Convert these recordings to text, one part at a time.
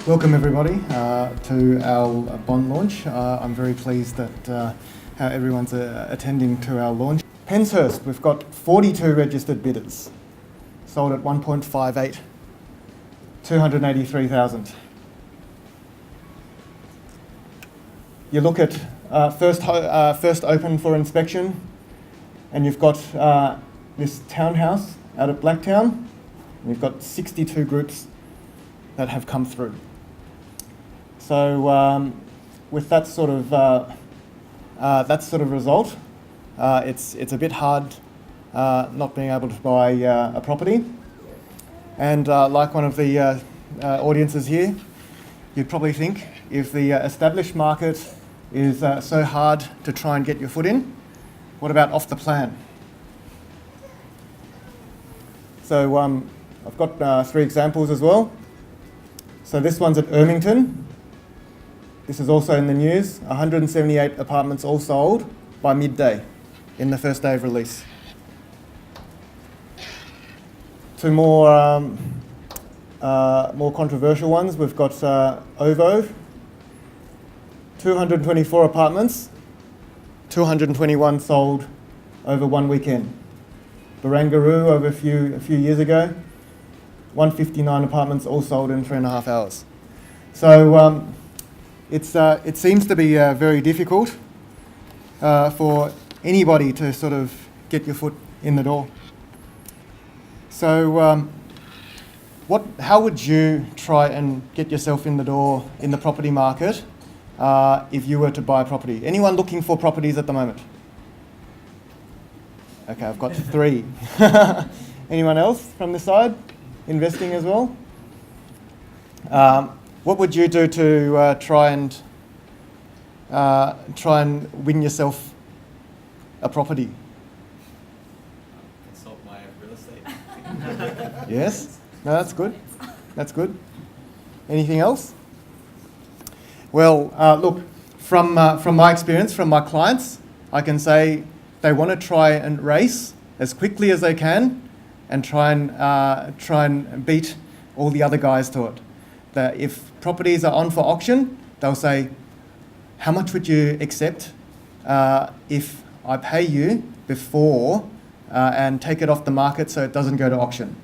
Welcome everybody to our bond launch. I'm very pleased that how everyone's attending to our launch. Penshurst, we've got 42 registered bidders, sold at 1.58, 283,000. You look at first open for inspection, and you've got this townhouse out at Blacktown, and you've got 62 groups that have come through. So with that sort of result, it's a bit hard not being able to buy a property. And like one of the audiences here, you'd probably think if the established market is so hard to try and get your foot in, what about off the plan? So I've got 3 examples as well. So this one's at Ermington. This is also in the news. 178 apartments all sold by midday in the first day of release. 2 more controversial ones. We've got OVO, 224 apartments, 221 sold over one weekend. Barangaroo over a few years ago, 159 apartments all sold in 3.5 hours. So it seems to be very difficult for anybody to sort of get your foot in the door. So how would you try and get yourself in the door in the property market if you were to buy a property? Anyone looking for properties at the moment? Okay, I've got 3. Anyone else from this side? Investing as well? What would you do to try and win yourself a property? Consult my real estate. Yes? No, that's good. That's good. Anything else? Well, look, from my experience, from my clients, I can say they want to try and race as quickly as they can and try and beat all the other guys to it. That if properties are on for auction, they'll say, how much would you accept if I pay you before and take it off the market so it doesn't go to auction?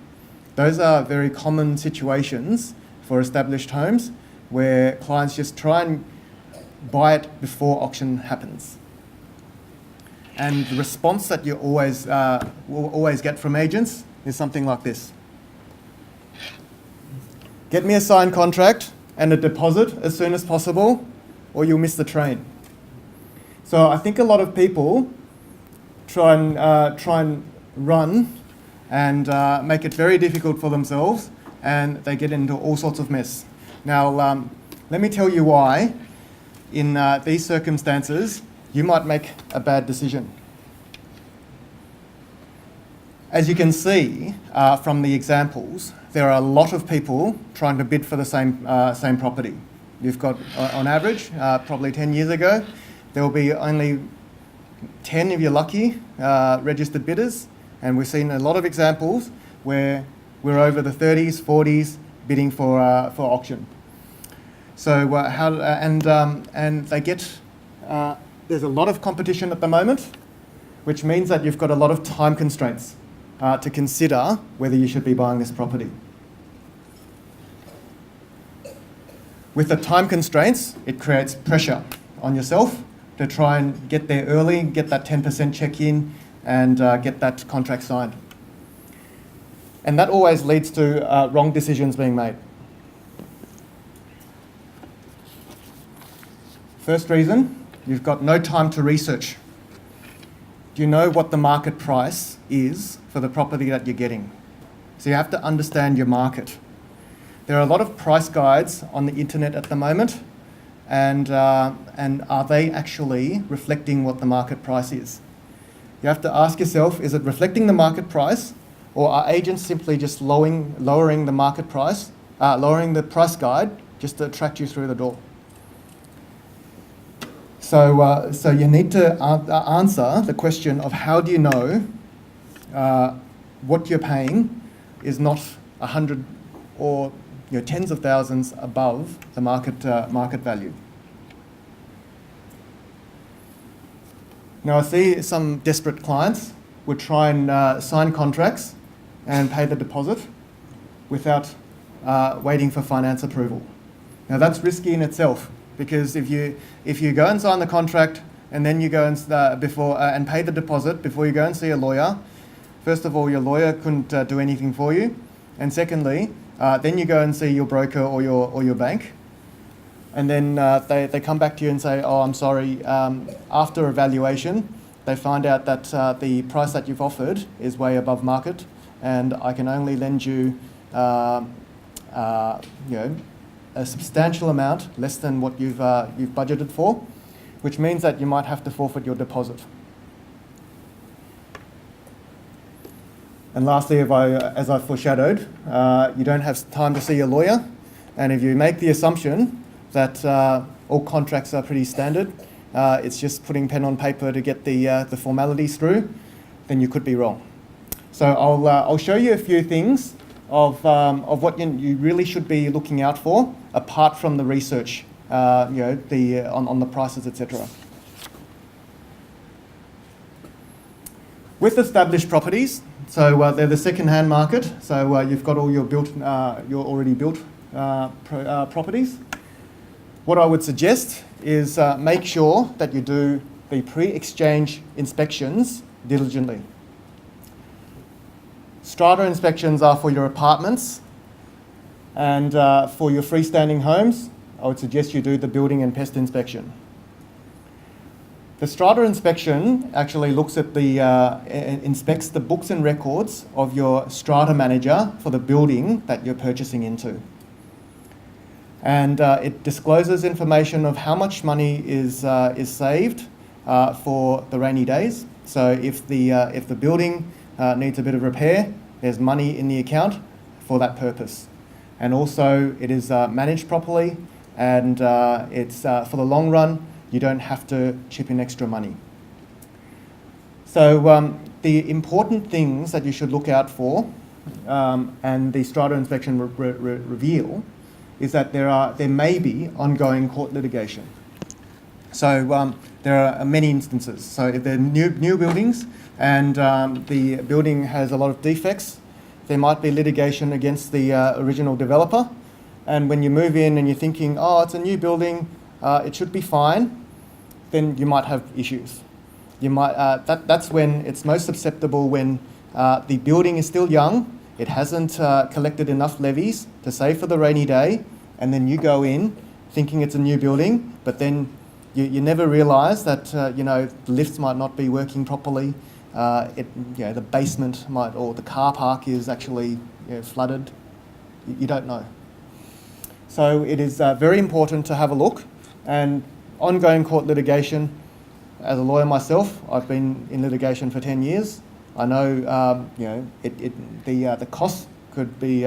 Those are very common situations for established homes where clients just try and buy it before auction happens. And the response that you will always get from agents is something like this. Get me a signed contract and a deposit as soon as possible, or you'll miss the train. So I think a lot of people try and run and make it very difficult for themselves, and they get into all sorts of mess. Now, let me tell you why. In these circumstances, you might make a bad decision. As you can see from the examples, there are a lot of people trying to bid for the same property. You've got, on average, probably 10 years ago, there will be only 10, if you're lucky, registered bidders, and we've seen a lot of examples where we're over the 30s, 40s bidding for auction. So and they get there's a lot of competition at the moment, which means that you've got a lot of time constraints to consider whether you should be buying this property. With the time constraints, it creates pressure on yourself to try and get there early, get that 10% check in, and get that contract signed. And that always leads to wrong decisions being made. First reason, you've got no time to research. Do you know what the market price is for the property that you're getting? So you have to understand your market. There are a lot of price guides on the internet at the moment, and are they actually reflecting what the market price is? You have to ask yourself, is it reflecting the market price, or are agents simply just lowering the market price, lowering the price guide just to attract you through the door? So you need to answer the question of how do you know what you're paying is not 100 or tens of thousands above the market value. Now, I see some desperate clients would try and sign contracts and pay the deposit without waiting for finance approval. Now, that's risky in itself, because if you go and sign the contract and then you go and and pay the deposit before you go and see a lawyer, first of all, your lawyer couldn't do anything for you, and secondly, then you go and see your broker or your bank, and then they come back to you and say, oh, I'm sorry, after evaluation, they find out that the price that you've offered is way above market, and I can only lend you, a substantial amount, less than what you've budgeted for, which means that you might have to forfeit your deposit. And lastly, as I foreshadowed, you don't have time to see a lawyer, and if you make the assumption that all contracts are pretty standard, it's just putting pen on paper to get the formalities through, then you could be wrong. So I'll show you a few things of what you really should be looking out for, apart from the research, on the prices, etc. With established properties, so they're the second-hand market. So you've got all your already built properties. What I would suggest is make sure that you do the pre-exchange inspections diligently. Strata inspections are for your apartments, and for your freestanding homes, I would suggest you do the building and pest inspection. The strata inspection actually looks at inspects the books and records of your strata manager for the building that you're purchasing into. And it discloses information of how much money is saved for the rainy days. So if the building needs a bit of repair, there's money in the account for that purpose. And also it is managed properly, and it's for the long run, you don't have to chip in extra money. So the important things that you should look out for, and the strata inspection reveal, is that there may be ongoing court litigation. So there are many instances. So if they're new buildings and the building has a lot of defects, there might be litigation against the original developer. And when you move in and you're thinking, oh, it's a new building, it should be fine, then you might have issues. You might that's when it's most susceptible, when the building is still young, it hasn't collected enough levies to save for the rainy day, and then you go in thinking it's a new building, but then you never realise that the lifts might not be working properly. The basement might, or the car park is actually flooded. You don't know. So it is very important to have a look. And ongoing court litigation, as a lawyer myself, I've been in litigation for 10 years. I know the costs could be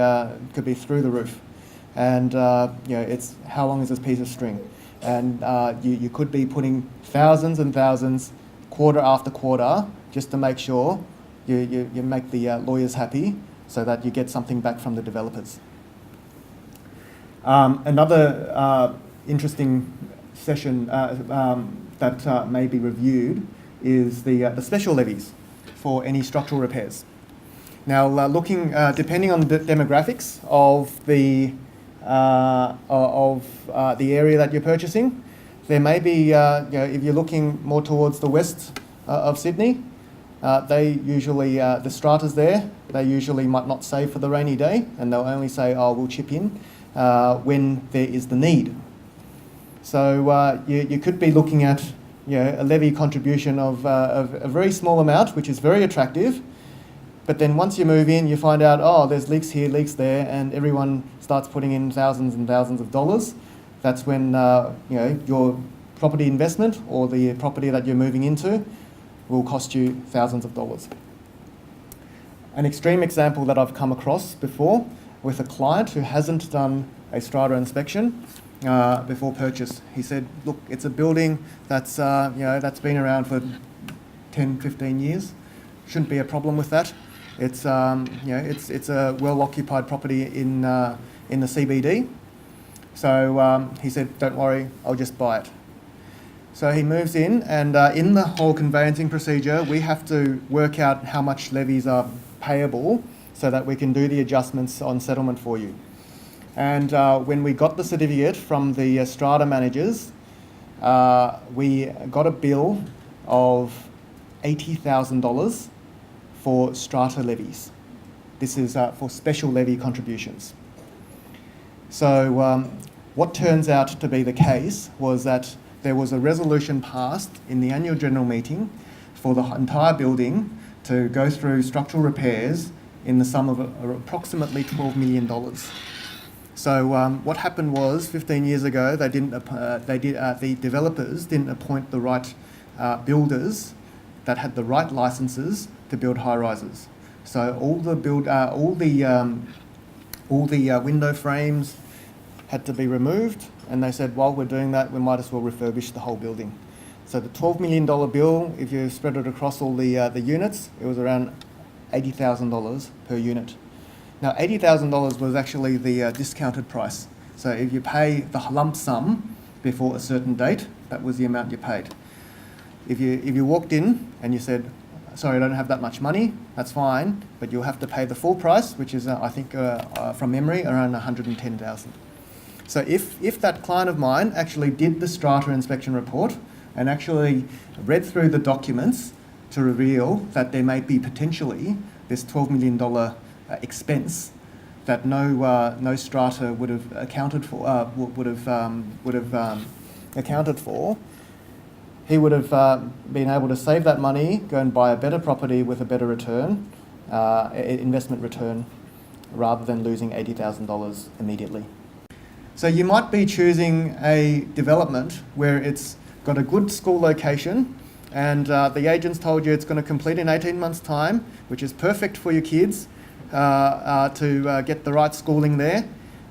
through the roof, and it's how long is this piece of string, and you could be putting thousands and thousands quarter after quarter just to make sure you make the lawyers happy, so that you get something back from the developers. Another interesting session that may be reviewed is the special levies for any structural repairs. Now, looking depending on the demographics of the area that you're purchasing, there may be if you're looking more towards the west of Sydney, they usually the stratas there, they usually might not save for the rainy day, and they'll only say, "Oh, we'll chip in when there is the need." So you could be looking at a levy contribution of a very small amount, which is very attractive. But then once you move in, you find out, oh, there's leaks here, leaks there, and everyone starts putting in thousands and thousands of dollars. That's when your property investment, or the property that you're moving into, will cost you thousands of dollars. An extreme example that I've come across before with a client who hasn't done a strata inspection before purchase. He said, look, it's a building that's been around for 10, 15 years. Shouldn't be a problem with that. It's it's a well-occupied property in the CBD. So he said, "Don't worry, I'll just buy it." So he moves in, and in the whole conveyancing procedure, we have to work out how much levies are payable so that we can do the adjustments on settlement for you. And when we got the certificate from the strata managers, we got a bill of $80,000 for strata levies. This is for special levy contributions. So what turns out to be the case was that there was a resolution passed in the annual general meeting for the entire building to go through structural repairs in the sum of approximately $12 million. So what happened was 15 years ago, the developers didn't appoint the right builders that had the right licenses to build high rises. So all the window frames had to be removed, and they said, while we're doing that, we might as well refurbish the whole building. So the $12 million bill, if you spread it across all the units, it was around $80,000 per unit. Now, $80,000 was actually the discounted price. So if you pay the lump sum before a certain date, that was the amount you paid. If you walked in and you said, "Sorry, I don't have that much money," that's fine, but you'll have to pay the full price, which is, I think, from memory, around $110,000. So if that client of mine actually did the strata inspection report and actually read through the documents to reveal that there may be potentially this $12 million expense that no strata would have accounted for, accounted for, he would have been able to save that money, go and buy a better property with a better return, investment return, rather than losing $80,000 immediately. So you might be choosing a development where it's got a good school location, and the agent's told you it's going to complete in 18 months' time, which is perfect for your kids to get the right schooling there,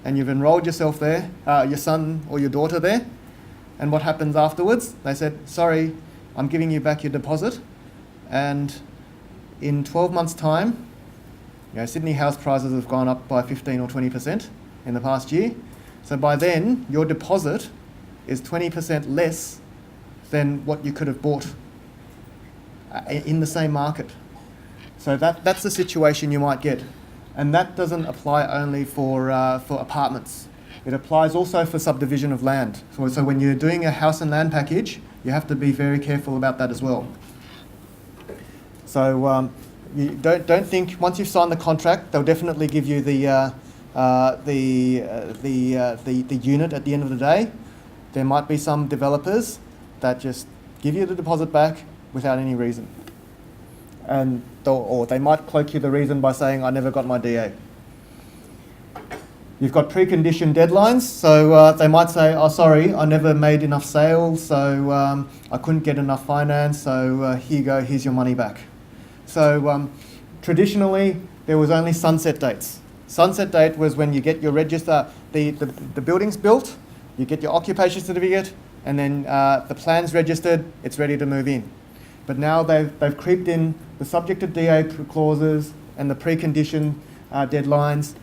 and you've enrolled yourself there, your son or your daughter there. And what happens afterwards? They said, "Sorry, I'm giving you back your deposit." And in 12 months' time, Sydney house prices have gone up by 15 or 20% in the past year. So by then, your deposit is 20% less than what you could have bought in the same market. So that's the situation you might get. And that doesn't apply only for apartments. It applies also for subdivision of land. So when you're doing a house and land package, you have to be very careful about that as well. So you don't think once you've signed the contract, they'll definitely give you the unit at the end of the day. There might be some developers that just give you the deposit back without any reason. Or they might cloak you the reason by saying, "I never got my DA." You've got preconditioned deadlines, so they might say, "Oh, sorry, I never made enough sales, so I couldn't get enough finance, so here you go, here's your money back." So traditionally, there was only sunset dates. Sunset date was when you get your register, the building's built, you get your occupation certificate, and then the plan's registered, it's ready to move in. But now they've creeped in the subject to DA clauses and the precondition deadlines.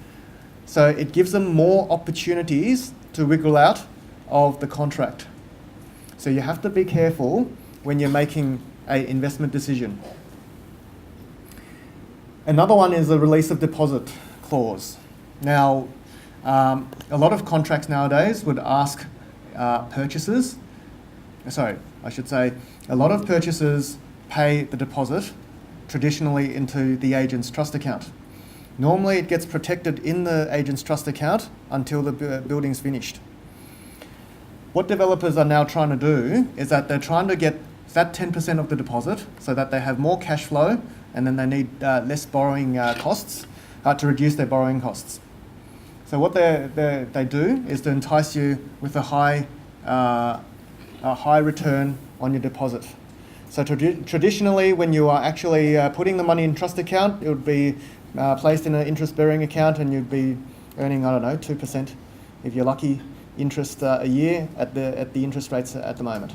So it gives them more opportunities to wiggle out of the contract. So you have to be careful when you're making an investment decision. Another one is the release of deposit clause. Now, a lot of contracts nowadays would ask purchasers, a lot of purchasers pay the deposit traditionally into the agent's trust account. Normally it gets protected in the agent's trust account until the building's finished. What developers are now trying to do is that they're trying to get that 10% of the deposit so that they have more cash flow, and then they need less borrowing costs to reduce their borrowing costs. So what they do is to entice you with a high return on your deposit. So traditionally, when you are actually putting the money in trust account, it would be placed in an interest-bearing account, and you'd be earning, 2% if you're lucky, interest a year at the interest rates at the moment.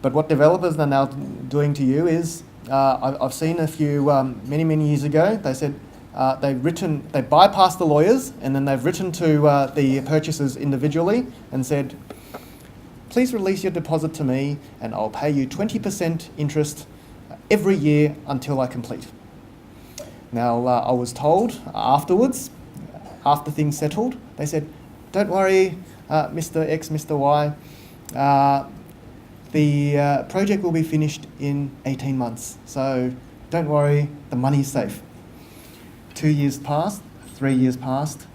But what developers are now doing to you is I've seen a few many years ago. They said they bypassed the lawyers, and then they've written to the purchasers individually and said, please release your deposit to me and I'll pay you 20% interest every year until I complete. Now, I was told afterwards, after things settled, they said, don't worry, Mr. X, Mr. Y, the project will be finished in 18 months. So don't worry, the money's safe. 2 years passed, 3 years passed,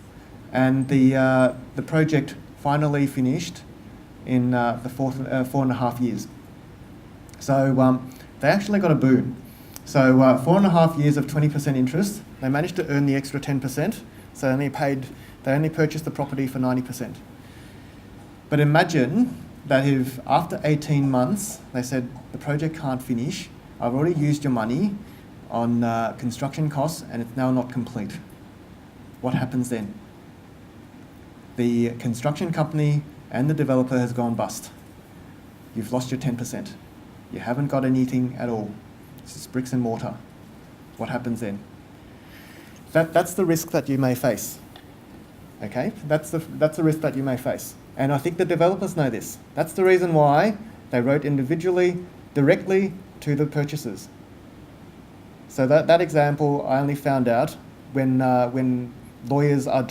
and the project finally finished in the 4.5 years. So they actually got a boon. So 4.5 years of 20% interest, they managed to earn the extra 10%, so they only purchased the property for 90%. But imagine that if after 18 months, they said, the project can't finish, I've already used your money on construction costs and it's now not complete. What happens then? The construction company and the developer has gone bust. You've lost your 10%. You haven't got anything at all. It's just bricks and mortar. What happens then? That's the risk that you may face. Okay? That's the risk that you may face. And I think the developers know this. That's the reason why they wrote individually, directly to the purchasers. So that example I only found out when lawyers are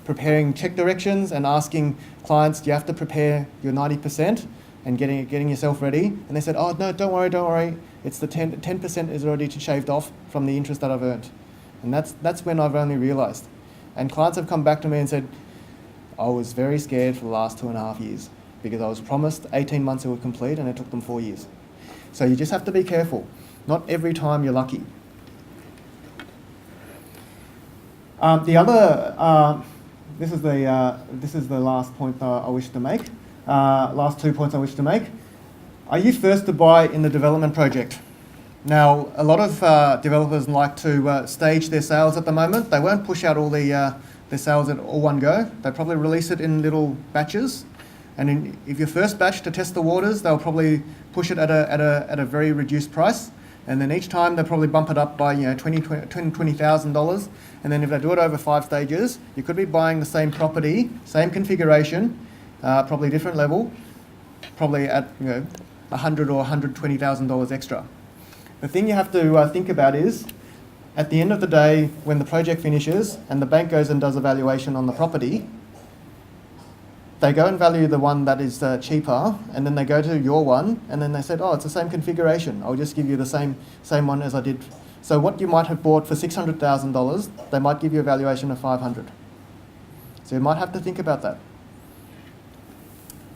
preparing check directions and asking clients, do you have to prepare your 90% and getting yourself ready? And they said, oh no, don't worry. It's the 10% is already shaved off from the interest that I've earned. And that's when I've only realised. And clients have come back to me and said, I was very scared for the last 2.5 years because I was promised 18 months it would complete and it took them 4 years. So you just have to be careful. Not every time you're lucky. This is the last point I wish to make. Last 2 points I wish to make. Are you first to buy in the development project? Now, a lot of developers like to stage their sales at the moment. They won't push out all their sales at all one go. They probably release it in little batches. And if your first batch to test the waters, they'll probably push it at a very reduced price. And then each time they'll probably bump it up by $20,000. And then if they do it over 5 stages, you could be buying the same property, same configuration, probably different level, probably at $100,000 or $120,000 extra. The thing you have to think about is, at the end of the day, when the project finishes and the bank goes and does a valuation on the property, they go and value the one that is cheaper, and then they go to your one, and then they said, oh, it's the same configuration. I'll just give you the same one as I did. So what you might have bought for $600,000, they might give you a valuation of $500,000. So you might have to think about that.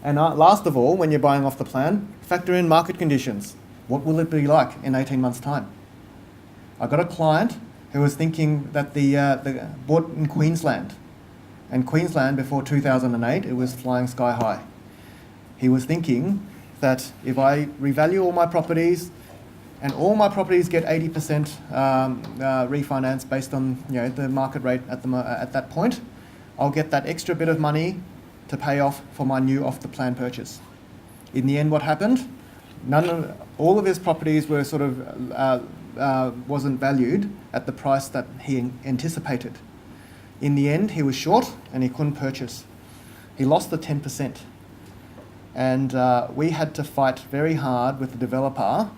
And last of all, when you're buying off the plan, factor in market conditions. What will it be like in 18 months' time? I got a client who was thinking that the bought in Queensland. And Queensland, before 2008, it was flying sky high. He was thinking that if I revalue all my properties, and all my properties get 80% refinance based on the market rate at that point, I'll get that extra bit of money to pay off for my new off-the-plan purchase. In the end, what happened? All of his properties were sort of wasn't valued at the price that he anticipated. In the end, he was short and he couldn't purchase. He lost the 10%. And we had to fight very hard with the developer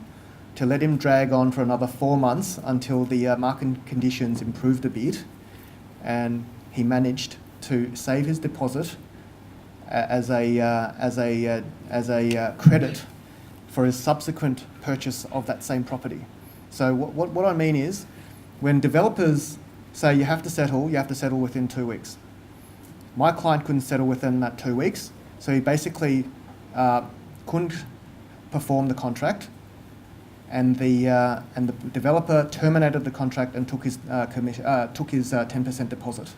to let him drag on for another 4 months until the market conditions improved a bit. And he managed to save his deposit as a credit for his subsequent purchase of that same property. So what I mean is, when developers say you have to settle within 2 weeks. My client couldn't settle within that 2 weeks, so he basically couldn't perform the contract, and the developer terminated the contract and took his 10% deposit.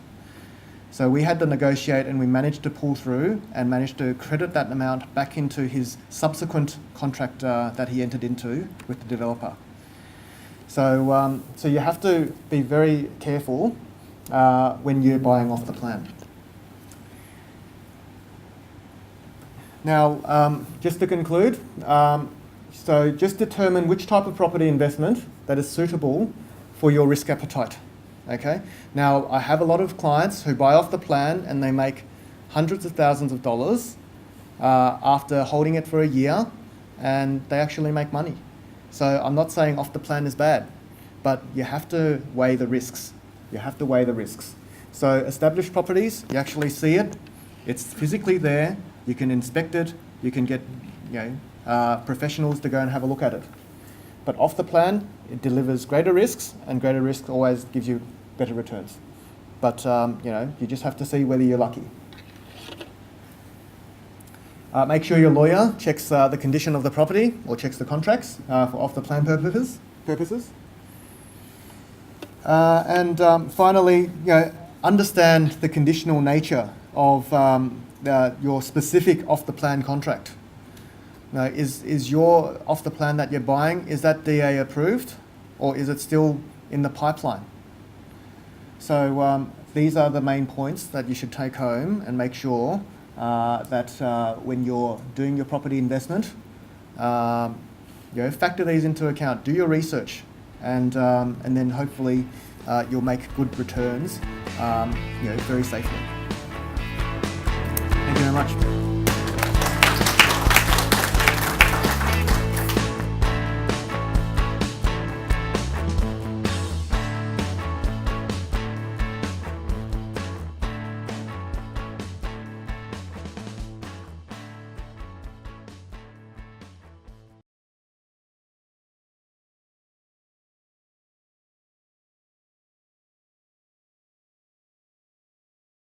So we had to negotiate, and we managed to pull through and managed to credit that amount back into his subsequent contract that he entered into with the developer. So you have to be very careful when you're buying off the plan. Now, just to conclude, So just determine which type of property investment that is suitable for your risk appetite. Okay. Now, I have a lot of clients who buy off the plan and they make hundreds of thousands of dollars after holding it for a year, and they actually make money. So I'm not saying off the plan is bad, but you have to weigh the risks. You have to weigh the risks. So established properties, you actually see it. It's physically there. You can inspect it. You can get, professionals to go and have a look at it. But off the plan, it delivers greater risks, and greater risk always gives you better returns. But you just have to see whether you're lucky. Make sure your lawyer checks the condition of the property or checks the contracts for off the plan purposes. And finally, understand the conditional nature of your specific off the plan contract. Is your off the plan that you're buying, is that DA approved, or is it still in the pipeline? So these are the main points that you should take home and make sure that when you're doing your property investment, factor these into account. Do your research, and then hopefully you'll make good returns, very safely. Thank you very much.